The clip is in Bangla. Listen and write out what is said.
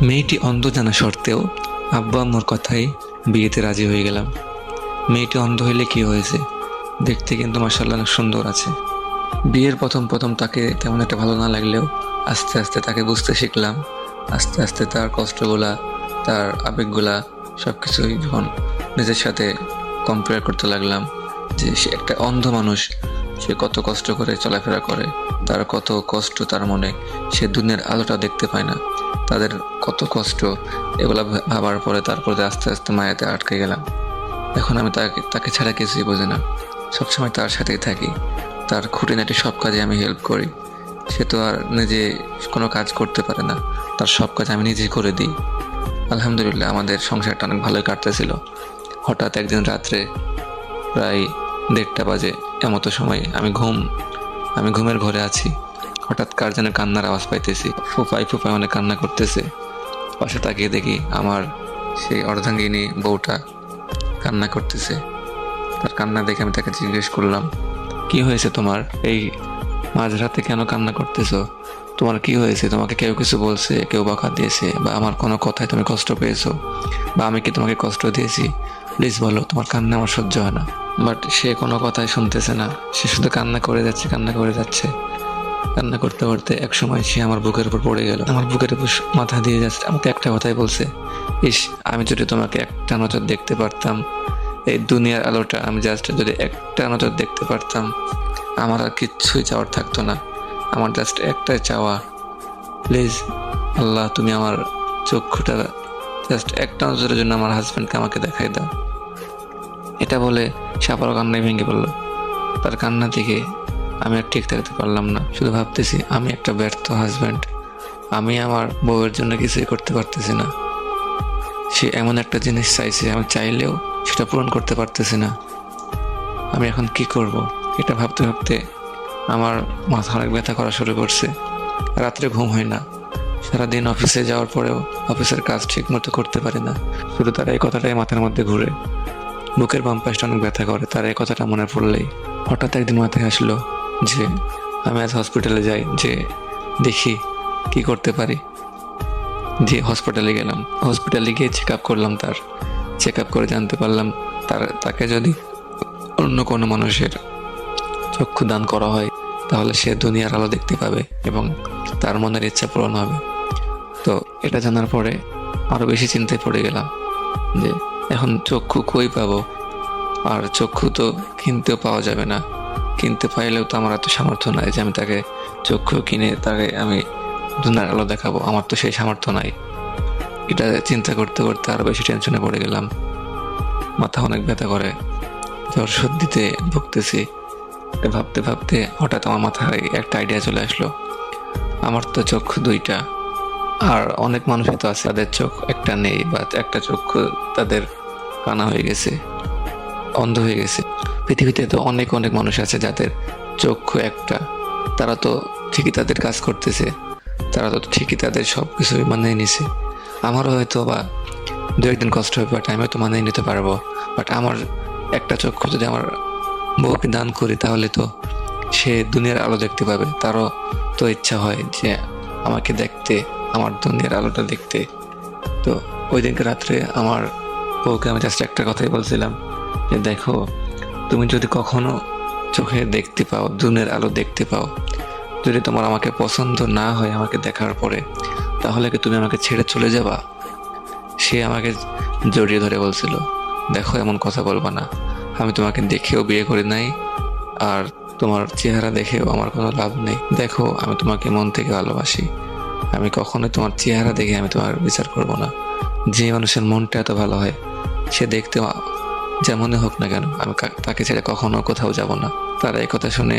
মেয়েটি অন্ধ জানা সত্ত্বেও আব্বু আম্মুর কথাই বিয়েতে রাজি হয়ে গেলাম। মেয়েটি অন্ধ হইলে কি হয়েছে, দেখতে কিন্তু মাশাআল্লাহ অনেক সুন্দর আছে। বিয়ের প্রথম প্রথম তাকে তেমন একটা ভালো না লাগলেও আস্তে আস্তে তাকে বুঝতে শিখলাম। আস্তে আস্তে তার কষ্টগুলা, তার আবেগগুলা সব কিছুই যখন নিজের সাথে কম্পেয়ার করতে লাগলাম, যে সে একটা অন্ধ মানুষ, সে কত কষ্ট করে চলাফেরা করে, তার কত কষ্ট তার মনে, সে দুনিয়ার আলোটা দেখতে পায় না, তাদের কত কষ্ট, এগুলা ভাবার পরে তারপরে আস্তে আস্তে মায়াতে আটকে গেলাম। এখন আমি তাকে তাকে ছাড়া কিছুই বুঝি না, সবসময় তার সাথেই থাকি, তার খুঁটিনাটি সব কাজে আমি হেল্প করি। সে তো আর নিজে কোনো কাজ করতে পারে না, তার সব কাজ আমি নিজেই করে দিই। আলহামদুলিল্লাহ আমাদের সংসারটা অনেক ভালোই কাটতেছিল। হঠাৎ একদিন রাত্রে প্রায় 1:30 বাজে, এমতো সময় আমি ঘুমের ঘরে আছি, হঠাৎ কার যেন কান্নার আওয়াজ পাইতেছি। ফুপাই ফুপাই অনেক কান্না করতেছে। পাশে তাকিয়ে দেখি আমার সেই অর্ধাঙ্গিনী বউটা কান্না করতেছে। তার কান্না দেখে আমি তাকে জিজ্ঞেস করলাম, কি হয়েছে তোমার, এই মাঝরাতে কেন কান্না করতেছো? তোমার কি হয়েছে? তোমাকে কেউ কিছু বলছে, কেউ বকা দিয়েছে, বা আমার কোনো কথায় তুমি কষ্ট পেয়েছো, বা আমি কি তোমাকে কষ্ট দিয়েছি? প্লিজ বলো, তোমার কান্না আমার সহ্য হয় না। বাট সে কোনো কথাই শুনতেছে না, সে শুধু কান্না করে যাচ্ছে, কান্না করে যাচ্ছে। কান্না করতে করতে এক সময় সে আমার বুকের উপর পড়ে গেল, আমার বুকের উপর মাথা দিয়ে যাচ্ছে, আমাকে একটা কথাই বলছে, ইস, আমি যদি তোমাকে একটা নজর দেখতে পারতাম, এই দুনিয়ার আলোটা আমি জাস্ট যদি একটা নজর দেখতে পারতাম, আমার আর কিচ্ছুই চাওয়ার থাকতো না। আমার জাস্ট একটাই চাওয়া, প্লিজ আল্লাহ, তুমি আমার চক্ষুটা জাস্ট একটা নজরের জন্য আমার হাজব্যান্ডকে আমাকে দেখাই দাও। এটা বলে সে আবারও কান্নায় ভেঙে পড়লো। তার কান্না থেকে আমি আর ঠিক থাকতে পারলাম না, শুধু ভাবতেছি আমি একটা ব্যর্থ হাজব্যান্ড, আমি আমার বউয়ের জন্য কিছুই করতে পারতেছি না। সে এমন একটা জিনিস চাইছে, আমি চাইলেও সেটা পূরণ করতে পারতেছি না। আমি এখন কি করব? এটা ভাবতে ভাবতে আমার মাথা অনেক ব্যথা করা শুরু করছে। রাত্রে ঘুম হয় না, সারাদিন অফিসে যাওয়ার পরেও অফিসের কাজ ঠিক মতো করতে পারি না। শুধু তার এই কথাটাই মাথার মধ্যে ঘুরে, বুকের বাম পাশটা অনেক ব্যথা করে তার এই কথাটা মনে পড়লেই। হঠাৎ একদিন মাথায় আসলো যে আমি আজ হসপিটালে যাই, যে দেখি কি করতে পারি। যে হসপিটালে গেলাম, হসপিটালে গিয়ে চেক আপ করলাম, তার চেক আপ করে জানতে পারলাম তাকে যদি অন্য কোনো মানুষের চক্ষু দান করা হয়, তাহলে সে দুনিয়ার আলো দেখতে পাবে এবং তার মনের ইচ্ছা পূরণ হবে। তো এটা জানার পরে আরো বেশি চিন্তায় পড়ে গেলাম যে এখন চক্ষু কই পাবো, আর চক্ষু তো কিনতেও পাওয়া যাবে না, কিনতে পাইলেও তো আমার এত সামর্থ্য নাই যে আমি তাকে চক্ষু কিনে তাকে আমি দুনিয়ার আলো দেখাবো, আমার তো সেই সামর্থ্য নাই। এটা চিন্তা করতে করতে আরো বেশি টেনশনে পড়ে গেলাম, মাথা অনেক ব্যথা করে, জ্বর সর্দিতে ভুগতেছি। এটা ভাবতে ভাবতে হঠাৎ আমার মাথায় একটা আইডিয়া চলে আসলো, আমার তো চক্ষু দুইটা, আর অনেক মানুষই তো আছে তাদের চোখ একটা নেই, বা একটা চক্ষু তাদের কানা হয়ে গেছে, অন্ধ হয়ে গেছে। পৃথিবীতে তো অনেক অনেক মানুষ আছে যাদের চক্ষু একটা, তারা তো ঠিকই তাদের কাজ করতেছে, তারা তো ঠিকই তাদের সব কিছুই মানিয়ে নিছে। আমারও হয়তো বা 2-1 দিন কষ্ট হবে, বাট আমিও তো মানিয়ে নিতে পারবো। বাট আমার একটা চক্ষু যদি আমার বউকে দান করি, তাহলে তো সে দুনিয়ার আলো দেখতে পাবে, তারও তো ইচ্ছা হয় যে আমাকে দেখতে, আমার দুনিয়ার আলোটা দেখতে। তো ওই দিনকে রাত্রে আমার বউকে আমি জাস্ট একটা কথাই বলছিলাম যে দেখো, তুমি যদি কখনো চোখে দেখতে পাও, দুনিয়ার আলো দেখতে পাও, যদি তোমার আমাকে পছন্দ না হয় আমাকে দেখার পরে, তাহলে কি তুমি আমাকে ছেড়ে চলে যাবা? সে আমাকে জড়িয়ে ধরে বলছিল, দেখো এমন কথা বলবা না, আমি তোমাকে দেখেও বিয়ে করি নাই, আর তোমার চেহারা দেখেও আমার কোনো লাভ নেই। দেখো, আমি তোমাকে মন থেকে ভালোবাসি, আমি কখনোই তোমার চেহারা দেখে আমি তোমার বিচার করব না। যে মানুষের মনটা এত ভালো হয়, সে দেখতে যেমনই হোক না কেন, আমি তাকে ছেড়ে কখনো কোথাও যাব না। তার এই কথা শুনে